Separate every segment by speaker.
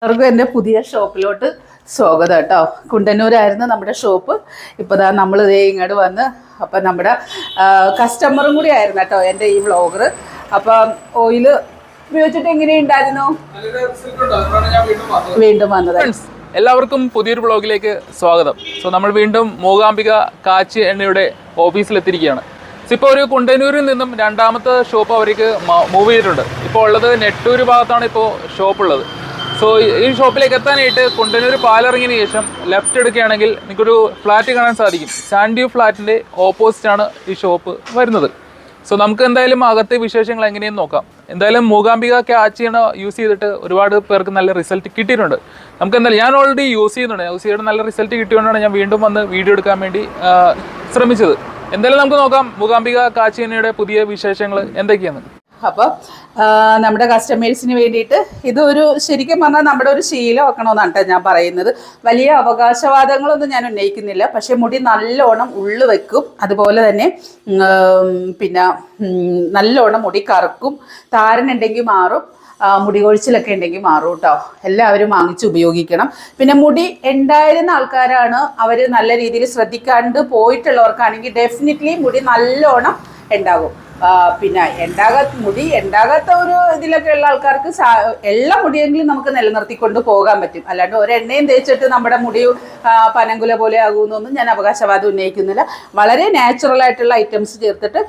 Speaker 1: എല്ലാവർക്കും എൻ്റെ പുതിയ ഷോപ്പിലോട്ട് സ്വാഗതം കേട്ടോ. കുണ്ടന്നൂരായിരുന്നു നമ്മുടെ ഷോപ്പ്. ഇപ്പോൾ ദാ നമ്മൾ ഇതേ ഇങ്ങോട്ട് വന്ന് അപ്പം നമ്മുടെ കസ്റ്റമറും കൂടി ആയിരുന്നു കേട്ടോ എൻ്റെ ഈ വ്ളോഗർ. അപ്പം ഓയിൽ ഉപയോഗിച്ചിട്ട് എങ്ങനെയുണ്ടായിരുന്നു? വീണ്ടും വന്നത്.
Speaker 2: എല്ലാവർക്കും പുതിയൊരു വ്ളോഗിലേക്ക് സ്വാഗതം. നമ്മൾ വീണ്ടും മൂകാംബിക കാച്ചി എണ്ണയുടെ ഓഫീസിലെത്തിയിരിക്കുകയാണ്. ഇപ്പോൾ ഒരു കുണ്ടന്നൂരിൽ നിന്നും രണ്ടാമത്തെ ഷോപ്പ് അവർക്ക് മൂവ് ചെയ്തിട്ടുണ്ട്. ഇപ്പോൾ ഉള്ളത് നെട്ടൂർ ഭാഗത്താണ് ഇപ്പോൾ ഷോപ്പ് ഉള്ളത്. ഈ ഷോപ്പിലേക്ക് എത്താനായിട്ട് കുണ്ടന്നൂർ പാലിറങ്ങിയതിന് ശേഷം ലെഫ്റ്റ് എടുക്കുകയാണെങ്കിൽ നിങ്ങൾക്കൊരു ഫ്ലാറ്റ് കാണാൻ സാധിക്കും. സാൻഡ്യൂ ഫ്ലാറ്റിൻ്റെ ഓപ്പോസിറ്റാണ് ഈ ഷോപ്പ് വരുന്നത്. നമുക്ക് എന്തായാലും അകത്തെ വിശേഷങ്ങൾ എങ്ങനെയെന്ന് നോക്കാം. എന്തായാലും മൂകാംബിക കാച്ചി എണ്ണ യൂസ് ചെയ്തിട്ട് ഒരുപാട് പേർക്ക് നല്ല റിസൾട്ട് കിട്ടിയിട്ടുണ്ട്. നമുക്ക് എന്തായാലും ഞാൻ ഓൾറെഡി യൂസ് ചെയ്തിട്ട് നല്ല റിസൾട്ട് കിട്ടിയതുകൊണ്ടാണ് ഞാൻ വീണ്ടും വന്ന് വീഡിയോ എടുക്കാൻ വേണ്ടി ശ്രമിച്ചത്. എന്തായാലും നമുക്ക് നോക്കാം മൂകാംബിക കാച്ചി എണ്ണയുടെ പുതിയ വിശേഷങ്ങൾ എന്തൊക്കെയാണ്.
Speaker 1: അപ്പം നമ്മുടെ കസ്റ്റമേഴ്സിന് വേണ്ടിയിട്ട് ഇതൊരു ശരിക്കും പറഞ്ഞാൽ നമ്മുടെ ഒരു ശീലമാക്കണമെന്നാണ് കേട്ടോ ഞാൻ പറയുന്നത്. വലിയ അവകാശവാദങ്ങളൊന്നും ഞാൻ ഉന്നയിക്കുന്നില്ല. പക്ഷേ മുടി നല്ലോണം ഉള്ളു വെക്കും, അതുപോലെ തന്നെ പിന്നെ നല്ലോണം മുടി കറുക്കും, താരനുണ്ടെങ്കിൽ മാറും, മുടി കൊഴിച്ചിലൊക്കെ ഉണ്ടെങ്കിൽ മാറും കേട്ടോ. എല്ലാവരും വാങ്ങിച്ച് ഉപയോഗിക്കണം. പിന്നെ മുടി ഉണ്ടായിരുന്ന ആൾക്കാരാണ്, അവർ നല്ല രീതിയിൽ ശ്രദ്ധിക്കാണ്ട് പോയിട്ടുള്ളവർക്കാണെങ്കിൽ ഡെഫിനറ്റ്ലി മുടി നല്ലോണം ഉണ്ടാകും. പിന്നെ മുടി ഉണ്ടാകാത്ത ഒരു ഇതിലൊക്കെ ഉള്ള ആൾക്കാർക്ക് എല്ലാ മുടിയെങ്കിലും നമുക്ക് നിലനിർത്തിക്കൊണ്ട് പോകാൻ പറ്റും. അല്ലാണ്ട് ഒരെണ്ണയും തേച്ചിട്ട് നമ്മുടെ മുടി പനങ്കുല പോലെ ആകുമെന്നൊന്നും ഞാൻ അവകാശവാദം ഉന്നയിക്കുന്നില്ല. വളരെ നാച്ചുറൽ ആയിട്ടുള്ള ഐറ്റംസ് ചേർത്തിട്ട്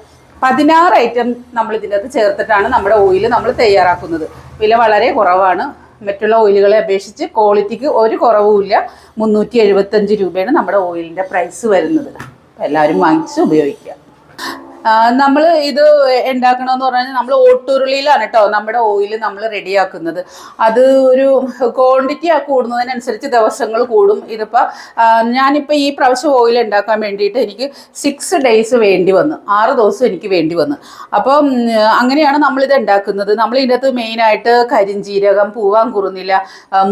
Speaker 1: 16 ഐറ്റം നമ്മൾ ഇതിൻ്റെ അകത്ത് ചേർത്തിട്ടാണ് നമ്മുടെ ഓയിൽ നമ്മൾ തയ്യാറാക്കുന്നത്. വില വളരെ കുറവാണ്. മറ്റുള്ള ഓയിലുകളെ അപേക്ഷിച്ച് ക്വാളിറ്റിക്ക് ഒരു കുറവുമില്ല. 375 രൂപയാണ് നമ്മുടെ ഓയിലിൻ്റെ പ്രൈസ് വരുന്നത്. എല്ലാവരും വാങ്ങിച്ച് ഉപയോഗിക്കുക. നമ്മൾ ഇത് ഉണ്ടാക്കണമെന്ന് പറഞ്ഞാൽ നമ്മൾ ഓട്ടുരുളിയിലാണ് കേട്ടോ നമ്മുടെ ഓയിൽ നമ്മൾ റെഡിയാക്കുന്നത്. അത് ഒരു ക്വാണ്ടിറ്റി കൂടുന്നതിനനുസരിച്ച് ദിവസങ്ങൾ കൂടും. ഞാനിപ്പോൾ ഈ പ്രാവശ്യം ഓയിൽ ഉണ്ടാക്കാൻ വേണ്ടിയിട്ട് എനിക്ക് 6 ഡേയ്സ് വേണ്ടി വന്നു, 6 ദിവസം എനിക്ക് വേണ്ടി വന്നു. അപ്പം അങ്ങനെയാണ് നമ്മളിത് ഉണ്ടാക്കുന്നത്. നമ്മൾ ഇതിനകത്ത് മെയിനായിട്ട് കരിഞ്ജീരകം, പൂവാങ്കുറുനില,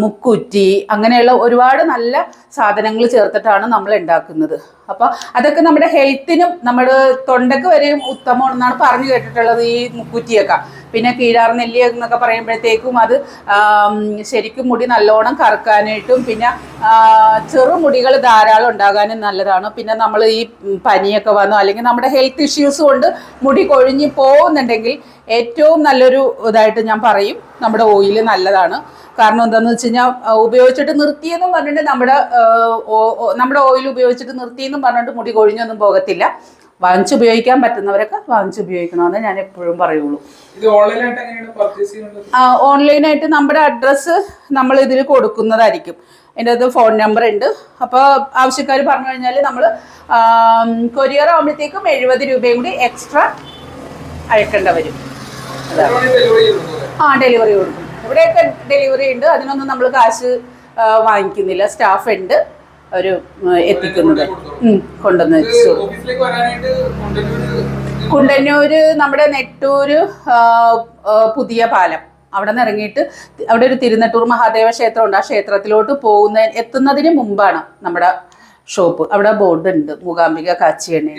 Speaker 1: മുക്കുറ്റി അങ്ങനെയുള്ള ഒരുപാട് നല്ല സാധനങ്ങൾ ചേർത്തിട്ടാണ് നമ്മൾ ഉണ്ടാക്കുന്നത്. അപ്പോൾ അതൊക്കെ നമ്മുടെ ഹെൽത്തിനും നമ്മുടെ തൊണ്ടക്ക് വരെയും ഉത്തമമാണെന്നാണ് പറഞ്ഞു കേട്ടിട്ടുള്ളത് ഈ മുക്കുറ്റിയൊക്കെ. പിന്നെ കീഴാർ നെല്ലി എന്നൊക്കെ പറയുമ്പോഴത്തേക്കും അത് ശരിക്കും മുടി നല്ലോണം കറുക്കാനായിട്ടും പിന്നെ ചെറുമുടികൾ ധാരാളം ഉണ്ടാകാനും നല്ലതാണ്. പിന്നെ നമ്മൾ ഈ പനിയൊക്കെ വന്നോ അല്ലെങ്കിൽ നമ്മുടെ ഹെൽത്ത് ഇഷ്യൂസ് കൊണ്ട് മുടി കൊഴിഞ്ഞ് പോകുന്നുണ്ടെങ്കിൽ ഏറ്റവും നല്ലൊരു ഇതായിട്ട് ഞാൻ പറയും നമ്മുടെ ഓയിൽ നല്ലതാണ്. കാരണം എന്താണെന്ന് വെച്ച് കഴിഞ്ഞാൽ ഉപയോഗിച്ചിട്ട് നിർത്തിയെന്നും പറഞ്ഞിട്ട് നമ്മുടെ ഓയിൽ ഉപയോഗിച്ചിട്ട് നിർത്തിയെന്നും പറഞ്ഞിട്ട് മുടി കൊഴിഞ്ഞൊന്നും പോകത്തില്ല. വാങ്ങിച്ച് ഉപയോഗിക്കാൻ പറ്റുന്നവരൊക്കെ വാങ്ങിച്ച് ഉപയോഗിക്കണമെന്ന് ഞാൻ എപ്പോഴും പറയുള്ളൂ. ഓൺലൈനായിട്ട് നമ്മുടെ അഡ്രസ്സ് നമ്മൾ ഇതിൽ കൊടുക്കുന്നതായിരിക്കും. എൻ്റെ അത് ഫോൺ നമ്പർ ഉണ്ട്. അപ്പോൾ ആവശ്യക്കാർ പറഞ്ഞു കഴിഞ്ഞാൽ നമ്മൾ കൊറിയർ ആകുമ്പോഴത്തേക്കും 70 രൂപയും കൂടി എക്സ്ട്രാ അയക്കേണ്ട വരും. ഡെലിവറി കൊടുക്കും. ഇവിടെയൊക്കെ ഡെലിവറി ഉണ്ട്. അതിനൊന്നും നമ്മൾ കാശ് വാങ്ങിക്കുന്നില്ല. സ്റ്റാഫ് ഉണ്ട്, ഒരു എത്തിക്കുന്നത് കൊണ്ടുവന്ന് വെച്ചു. കുണ്ടന്നൂര് നമ്മുടെ നെട്ടൂര് പുതിയ പാലം അവിടെ നിന്ന് ഇറങ്ങിയിട്ട് അവിടെ ഒരു തിരുനെട്ടൂർ മഹാദേവ ക്ഷേത്രമുണ്ട്. ആ ക്ഷേത്രത്തിലോട്ട് എത്തുന്നതിന് മുമ്പാണ് നമ്മുടെ ഷോപ്പ്. അവിടെ ബോർഡ് ഉണ്ട് മൂകാംബിക കാച്ചി എണ്ണ.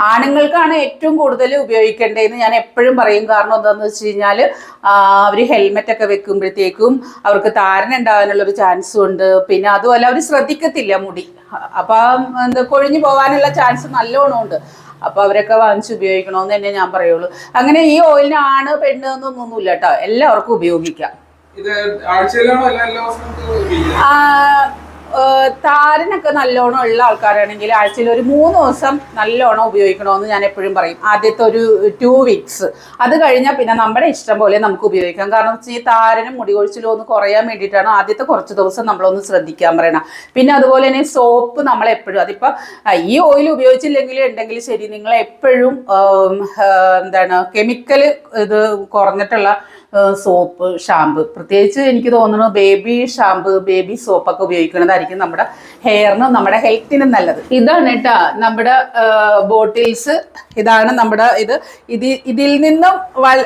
Speaker 1: ആണുങ്ങൾക്കാണ് ഏറ്റവും കൂടുതൽ ഉപയോഗിക്കേണ്ടതെന്ന് ഞാൻ എപ്പോഴും പറയും. കാരണം എന്താണെന്ന് വെച്ച് കഴിഞ്ഞാൽ അവർ ഹെൽമെറ്റ് ഒക്കെ വെക്കുമ്പോഴത്തേക്കും അവർക്ക് താരൻ ഉണ്ടാകാനുള്ളൊരു ചാൻസും ഉണ്ട്. പിന്നെ അതുപോലെ അവർ ശ്രദ്ധിക്കത്തില്ല മുടി. അപ്പം കൊഴിഞ്ഞു പോകാനുള്ള ചാൻസ് നല്ലോണം ഉണ്ട്. അപ്പോൾ അവരൊക്കെ വാങ്ങിച്ച് ഉപയോഗിക്കണമെന്ന് തന്നെ ഞാൻ പറയുള്ളൂ. അങ്ങനെ ഈ ഓയിലിന് ആണ് പെണ്ണ് എന്നൊന്നുമില്ല കേട്ടോ, എല്ലാവർക്കും ഉപയോഗിക്കാം. താരനൊക്കെ നല്ലോണം ഉള്ള ആൾക്കാരാണെങ്കിൽ ആഴ്ചയിൽ ഒരു 3 ദിവസം നല്ലോണം ഉപയോഗിക്കണമെന്ന് ഞാൻ എപ്പോഴും പറയും. ആദ്യത്തെ ഒരു 2 വീക്സ്. അത് കഴിഞ്ഞാൽ പിന്നെ നമ്മുടെ ഇഷ്ടം പോലെ നമുക്ക് ഉപയോഗിക്കാം. കാരണം വെച്ചാൽ ഈ താരനും മുടി കൊഴിച്ചിലും ഒന്ന് കുറയാൻ വേണ്ടിയിട്ടാണ് ആദ്യത്തെ കുറച്ച് ദിവസം നമ്മളൊന്ന് ശ്രദ്ധിക്കാൻ പറയണം. പിന്നെ അതുപോലെ തന്നെ സോപ്പ് നമ്മളെപ്പോഴും അതിപ്പോൾ ഈ ഓയിൽ ഉപയോഗിച്ചില്ലെങ്കിലും ഉണ്ടെങ്കിൽ ശരി, നിങ്ങളെപ്പോഴും കെമിക്കൽ ഇത് കുറഞ്ഞിട്ടുള്ള സോപ്പ്, ഷാമ്പു, പ്രത്യേകിച്ച് എനിക്ക് തോന്നുന്നു ബേബി ഷാമ്പു, ബേബി സോപ്പൊക്കെ ഉപയോഗിക്കുന്നതായിരിക്കും നമ്മുടെ ഹെയറിനും നമ്മുടെ ഹെൽത്തിനും നല്ലത്. ഇതാണ് കേട്ടോ നമ്മുടെ ബോട്ടിൽസ്. ഇതാണ് നമ്മുടെ ഇതിൽ നിന്നും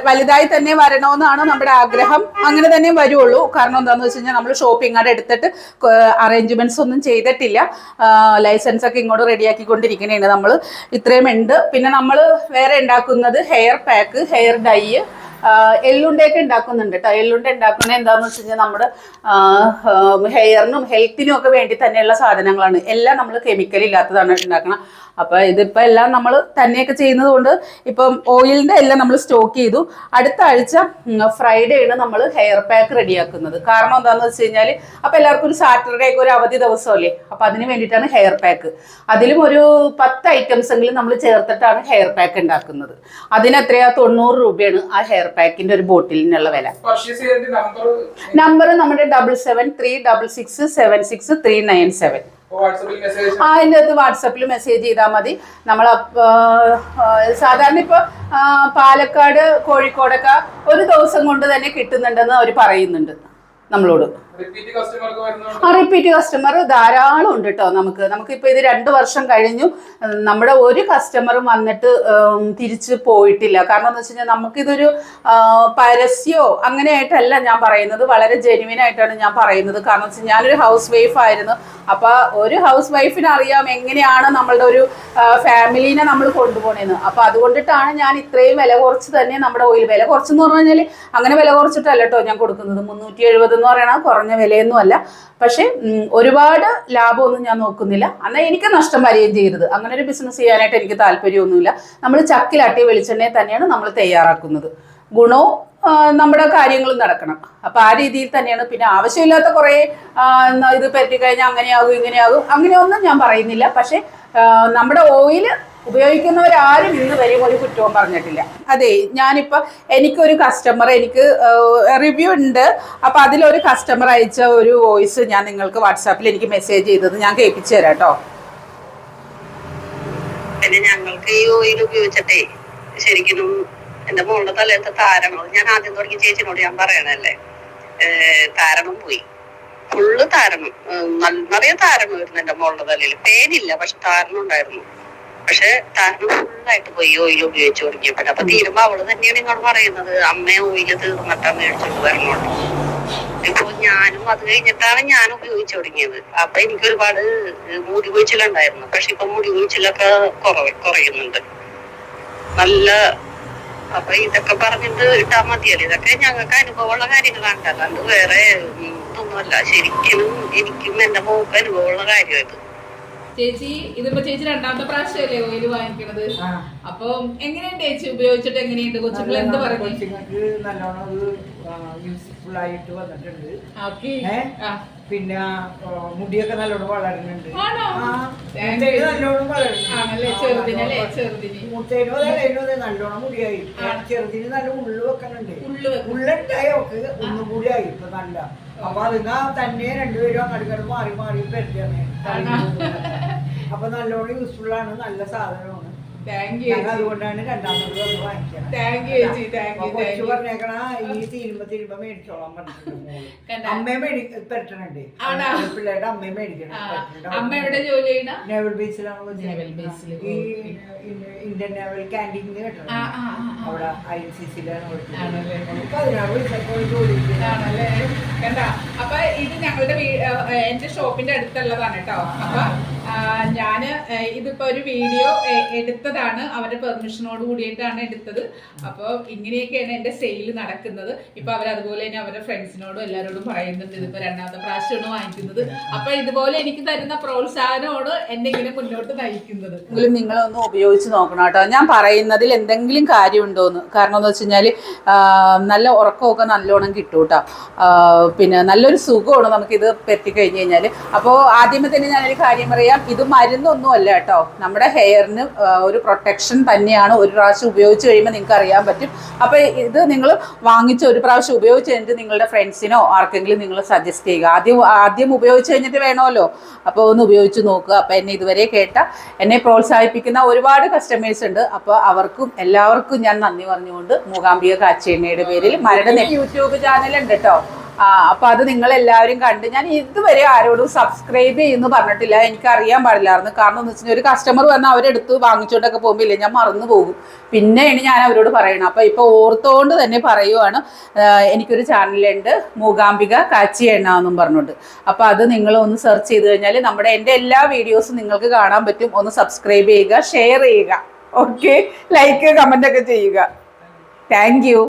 Speaker 1: വലുതായി തന്നെ വരണമെന്നാണ് നമ്മുടെ ആഗ്രഹം. അങ്ങനെ തന്നെ വരുള്ളൂ. കാരണം എന്താണെന്ന് വെച്ച് കഴിഞ്ഞാൽ നമ്മൾ ഷോപ്പിംഗ് അവിടെ എടുത്തിട്ട് അറേഞ്ച്മെന്റ്സ് ഒന്നും ചെയ്തിട്ടില്ല. ലൈസൻസ് ഒക്കെ ഇങ്ങോട്ട് റെഡിയാക്കിക്കൊണ്ടിരിക്കണേണ് നമ്മൾ. ഇത്രയും ഉണ്ട്. പിന്നെ നമ്മൾ വേറെ ഉണ്ടാക്കുന്നത് ഹെയർ പാക്ക്, ഹെയർ ഡൈ, എള്ളുണ്ടയൊക്കെ ഉണ്ടാക്കുന്നുണ്ട് കേട്ടോ. എള്ളുണ്ട ഉണ്ടാക്കുന്നത് എന്താണെന്ന് വെച്ച് കഴിഞ്ഞാൽ നമ്മുടെ ഹെയറിനും ഹെൽത്തിനും ഒക്കെ വേണ്ടി തന്നെയുള്ള സാധനങ്ങളാണ്. എല്ലാം നമ്മൾ കെമിക്കൽ ഇല്ലാത്തതാണ് ഉണ്ടാക്കണം. അപ്പോൾ ഇതിപ്പോൾ എല്ലാം നമ്മൾ തന്നെയൊക്കെ ചെയ്യുന്നത് കൊണ്ട് ഇപ്പം ഓയിലിൻ്റെ എല്ലാം നമ്മൾ സ്റ്റോക്ക് ചെയ്തു. അടുത്ത ആഴ്ച ഫ്രൈഡേ ആണ് നമ്മൾ ഹെയർ പാക്ക് റെഡിയാക്കുന്നത്. കാരണം എന്താണെന്ന് വെച്ച് കഴിഞ്ഞാൽ അപ്പോൾ എല്ലാവർക്കും ഒരു സാറ്റർഡേ ഒക്കെ ഒരു അവധി ദിവസമല്ലേ, അപ്പോൾ അതിന് വേണ്ടിയിട്ടാണ് ഹെയർ പാക്ക്. അതിലും ഒരു 10 ഐറ്റംസ് എങ്കിലും നമ്മൾ ചേർത്തിട്ടാണ് ഹെയർ പാക്ക് ഉണ്ടാക്കുന്നത്. അതിന് എത്രയാ 90 രൂപയാണ് ആ ഹെയർ പാക്കിൻ്റെ ഒരു ബോട്ടിലിനുള്ള വില. നമ്പർ നമ്മുടെ 7736676397. അതിൻ്റെ അകത്ത് വാട്സപ്പിൽ മെസ്സേജ് ചെയ്താൽ മതി. നമ്മൾ സാധാരണ ഇപ്പോൾ പാലക്കാട് കോഴിക്കോടൊക്കെ ഒരു ദിവസം കൊണ്ട് തന്നെ കിട്ടുന്നുണ്ടെന്ന് അവർ പറയുന്നുണ്ട് നമ്മളോട്. റിപ്പീറ്റ് കസ്റ്റമർ ധാരാളം ഉണ്ട് കേട്ടോ. നമുക്കിപ്പോൾ ഇത് 2 വർഷം കഴിഞ്ഞു. നമ്മുടെ ഒരു കസ്റ്റമറും വന്നിട്ട് തിരിച്ച് പോയിട്ടില്ല. കാരണം എന്ന് വെച്ച് കഴിഞ്ഞാൽ നമുക്കിതൊരു പരസ്യമോ അങ്ങനെയായിട്ടല്ല ഞാൻ പറയുന്നത്, വളരെ ജെന്യുവിൻ ആയിട്ടാണ് ഞാൻ പറയുന്നത്. കാരണം വെച്ചാൽ ഞാനൊരു ഹൗസ് വൈഫ് ആയിരുന്നു. അപ്പോൾ ഒരു ഹൗസ് വൈഫിന് അറിയാം എങ്ങനെയാണ് നമ്മളുടെ ഒരു ഫാമിലീനെ നമ്മൾ കൊണ്ടുപോകണേന്ന്. അപ്പോൾ അതുകൊണ്ടിട്ടാണ് ഞാൻ ഇത്രയും വില കുറച്ച് തന്നെ നമ്മുടെ ഓയിൽ വില കുറച്ചെന്ന് പറഞ്ഞു കഴിഞ്ഞാൽ അങ്ങനെ വില കുറച്ചിട്ടല്ല കേട്ടോ ഞാൻ കൊടുക്കുന്നത്. 370 എന്ന് പറയണത് കുറഞ്ഞ വിലയൊന്നും അല്ല. പക്ഷെ ഒരുപാട് ലാഭമൊന്നും ഞാൻ നോക്കുന്നില്ല. എന്നാൽ എനിക്ക് നഷ്ടം വരികയും ചെയ്യരുത്. അങ്ങനെ ഒരു ബിസിനസ് ചെയ്യാനായിട്ട് എനിക്ക് താല്പര്യമൊന്നുമില്ല. നമ്മൾ ചക്കിലാട്ടിയ വെളിച്ചെണ്ണയെ തന്നെയാണ് നമ്മൾ തയ്യാറാക്കുന്നത്. ഗുണവും നമ്മുടെ കാര്യങ്ങളും നടക്കണം. അപ്പം ആ രീതിയിൽ തന്നെയാണ്. പിന്നെ ആവശ്യമില്ലാത്ത കുറേ ഇത് പറ്റിക്കഴിഞ്ഞാൽ അങ്ങനെയാകും ഇങ്ങനെയാകും അങ്ങനെയൊന്നും ഞാൻ പറയുന്നില്ല. പക്ഷെ നമ്മുടെ ഓയിൽ ഉപയോഗിക്കുന്നവരാരും ഇന്ന് വരെയും ഒരു കുറ്റവും പറഞ്ഞിട്ടില്ല. അതെ, ഞാനിപ്പോൾ എനിക്കൊരു കസ്റ്റമർ എനിക്ക് റിവ്യൂ ഉണ്ട്. അപ്പോൾ അതിലൊരു കസ്റ്റമർ അയച്ച ഒരു വോയിസ് ഞാൻ നിങ്ങൾക്ക് വാട്സാപ്പിൽ എനിക്ക് മെസ്സേജ് ചെയ്തത് ഞാൻ കേൾപ്പിച്ചു തരാം കേട്ടോ.
Speaker 3: പിന്നെ ഞങ്ങൾക്ക് ഈ ഓയിൽ ഉപയോഗിച്ചിട്ടേ ശരിക്കും എന്റെ മോളുടെ തലേത്തെ താരങ്ങൾ ഞാൻ ആദ്യം തുടങ്ങി ചേച്ചിനോട് ഞാൻ പറയണല്ലേ, താരണം പോയി. ഫുള്ള് താരണം, നിറയെ താരണം വരുന്നു എന്റെ മോളുടെ തലയിൽ. പേനില്ല, പക്ഷെ താരണം ഉണ്ടായിരുന്നു. പക്ഷെ താരണം ഫുള്ളായിട്ട് പോയി ഓയിൽ ഉപയോഗിച്ച് തുടങ്ങിയപ്പോൾ. അപ്പൊ തീരുമ്പോ അവള് തന്നെയാണ് ഇങ്ങോട്ട് പറയുന്നത്, അമ്മയെ ഓയില് തീർന്നിട്ടാ മേടിച്ചോണ്ട് വരണോണ്ട്. ഇപ്പൊ ഞാനും അത് കഴിഞ്ഞിട്ടാണ് ഞാൻ ഉപയോഗിച്ചു തുടങ്ങിയത്. അപ്പൊ എനിക്ക് ഒരുപാട് മുടി കൊഴിച്ചിലുണ്ടായിരുന്നു. പക്ഷെ ഇപ്പൊ മുടി കൊഴിച്ചിലൊക്കെ കുറയുന്നുണ്ട് നല്ല. അപ്പൊ ഇതൊക്കെ പറഞ്ഞിട്ട് ഇട്ടാ മതിയല്ലോ. ഇതൊക്കെ ഞങ്ങൾക്ക് അനുഭവമുള്ള കാര്യങ്ങളാണ്, അല്ലാണ്ട് വേറെ ഇതൊന്നുമല്ല. ശരിക്കും എനിക്കും എന്റെ മോക്ക് അനുഭവമുള്ള കാര്യമായത്.
Speaker 4: ചേച്ചി ഇതിപ്പോ ചേച്ചി 2ാമത്തെ പ്രാവശ്യമല്ലേ ഓയിൽ വാങ്ങിക്കണത്? അപ്പൊ എങ്ങനെയുണ്ട് ചേച്ചി ഉപയോഗിച്ചിട്ട്? എങ്ങനെയുണ്ട്? കൊച്ചുങ്ങൾ എന്ത് പറഞ്ഞു?
Speaker 5: കൊച്ചുങ്ങൾക്ക് നല്ലോണം യൂസ്ഫുൾ ആയിട്ട് വന്നിട്ടുണ്ട്. പിന്നെ മുടിയൊക്കെ നല്ലോണം വളരുന്നുണ്ട്. നല്ലോണം വളരുന്നുണ്ട്. മൂത്തേനും അതെ നല്ലോണം മുടിയായി. ചെറുതിന് നല്ല ഉള്ളു വെക്കുന്നുണ്ട്. ഉള്ളുണ്ടായി ഒക്കെ ഒന്നും കൂടി ആയി ഇപ്പൊ നല്ല. അപ്പൊ അതിനാ തന്നെ രണ്ടുപേരും അങ്ങോട്ട് മാറി മാറി പെരുത്താണ്. അപ്പൊ നല്ലോണം യൂസ്ഫുൾ ആണ്, നല്ല സാധനമാണ്. അതുകൊണ്ടാണ് 2ാമത് വാങ്ങിക്കണം. പറഞ്ഞേക്കണ ഈ തിരുമ്പ മേടിച്ചോളാൻ പറഞ്ഞിട്ടുണ്ട്. അമ്മയെ പെട്ടണുണ്ട്, പിള്ളേരുടെ അമ്മയെ മേടിക്കണം. നേവൽ ബേസിലാണ്, ഈ ഇന്ത്യൻ നേവൽ ക്യാൻറ്റീനിൽ കേട്ടോ. അവിടെ INCC-യിലാണ് കൊടുക്കുന്നത്. 16 വയസ്സൊക്കെ ജോലി.
Speaker 4: അപ്പൊ ഇത് ഞങ്ങളുടെ എന്റെ ഷോപ്പിന്റെ അടുത്തുള്ളതാണ് കേട്ടോ. അപ്പൊ ഞാന് ഇതിപ്പോ ഒരു വീഡിയോ എടുത്തതാണ്, അവരുടെ പെർമിഷനോട് കൂടിയിട്ടാണ് എടുത്തത്. അപ്പൊ ഇങ്ങനെയൊക്കെയാണ് എന്റെ സെയിൽ നടക്കുന്നത്. ഇപ്പൊ അവരതുപോലെ തന്നെ അവരുടെ ഫ്രണ്ട്സിനോടും എല്ലാവരോടും പറയുന്നുണ്ട് ഇതിപ്പോ 2ാമത്തെ പ്രാവശ്യമാണ് വാങ്ങിക്കുന്നത്. അപ്പൊ ഇതുപോലെ എനിക്ക് തരുന്ന പ്രോത്സാഹനമാണ് എന്നെ ഇങ്ങനെ മുന്നോട്ട് നയിക്കുന്നത്.
Speaker 1: എങ്കിലും നിങ്ങളൊന്ന് ഉപയോഗിച്ച് നോക്കണം കേട്ടോ. ഞാൻ പറയുന്നതിൽ എന്തെങ്കിലും കാര്യമുണ്ടോന്ന്. കാരണം എന്ന് വെച്ച് കഴിഞ്ഞാൽ നല്ല ഉറക്കമൊക്കെ നല്ലോണം കിട്ടും കേട്ടോ. പിന്നെ നല്ലൊരു സുഖമാണ് നമുക്കിത് പറ്റിക്കഴിഞ്ഞ് കഴിഞ്ഞാൽ. അപ്പോൾ ആദ്യമേ തന്നെ ഞാനൊരു കാര്യം പറയാം, ഇത് മരുന്നൊന്നും അല്ല കേട്ടോ. നമ്മുടെ ഹെയറിന് ഒരു പ്രൊട്ടക്ഷൻ തന്നെയാണ്. ഒരു പ്രാവശ്യം ഉപയോഗിച്ച് കഴിയുമ്പോൾ നിങ്ങൾക്ക് അറിയാൻ പറ്റും. അപ്പോൾ ഇത് നിങ്ങൾ വാങ്ങിച്ച് ഒരു പ്രാവശ്യം ഉപയോഗിച്ച് കഴിഞ്ഞിട്ട് നിങ്ങളുടെ ഫ്രണ്ട്സിനോ ആർക്കെങ്കിലും നിങ്ങൾ സജസ്റ്റ് ചെയ്യുക. ആദ്യം ഉപയോഗിച്ച് കഴിഞ്ഞിട്ട് വേണമല്ലോ. അപ്പോൾ ഒന്ന് ഉപയോഗിച്ച് നോക്കുക. അപ്പോൾ എന്നെ ഇതുവരെ കേട്ട എന്നെ പ്രോത്സാഹിപ്പിക്കുന്ന ഒരുപാട് കസ്റ്റമേഴ്സ് ഉണ്ട്. അപ്പോൾ അവർക്കും എല്ലാവർക്കും ഞാൻ നന്ദി പറഞ്ഞുകൊണ്ട് മൂകാംബിക കാച്ചിയെണ്ണയുടെ പേരിൽ മരട് യൂട്യൂബ് ചാനലുണ്ട് കേട്ടോ. അപ്പോൾ അത് നിങ്ങളെല്ലാവരും കണ്ട്, ഞാൻ ഇതുവരെ ആരോടും സബ്സ്ക്രൈബ് ചെയ്യുന്നു പറഞ്ഞിട്ടില്ല. എനിക്ക് അറിയാൻ പാടില്ലായിരുന്നു. കാരണം എന്ന് വെച്ചാൽ ഒരു കസ്റ്റമർ വന്ന് അവരെടുത്ത് വാങ്ങിച്ചുകൊണ്ടൊക്കെ പോകുമ്പോൾ ഇല്ലേ ഞാൻ മറന്നു പോകും. പിന്നെയാണ് ഞാൻ അവരോട് പറയണം. അപ്പോൾ ഇപ്പോൾ ഓർത്തുകൊണ്ട് തന്നെ പറയുവാണ്, എനിക്കൊരു ചാനലുണ്ട് മൂകാംബിക കാച്ചി എണ്ണ എന്നും പറഞ്ഞുകൊണ്ട്. അപ്പോൾ അത് നിങ്ങൾ ഒന്ന് സെർച്ച് ചെയ്ത് കഴിഞ്ഞാൽ എൻ്റെ എല്ലാ വീഡിയോസും നിങ്ങൾക്ക് കാണാൻ പറ്റും. ഒന്ന് സബ്സ്ക്രൈബ് ചെയ്യുക, ഷെയർ ചെയ്യുക, ഓക്കെ, ലൈക്ക് കമൻ്റ് ഒക്കെ ചെയ്യുക. Thank you.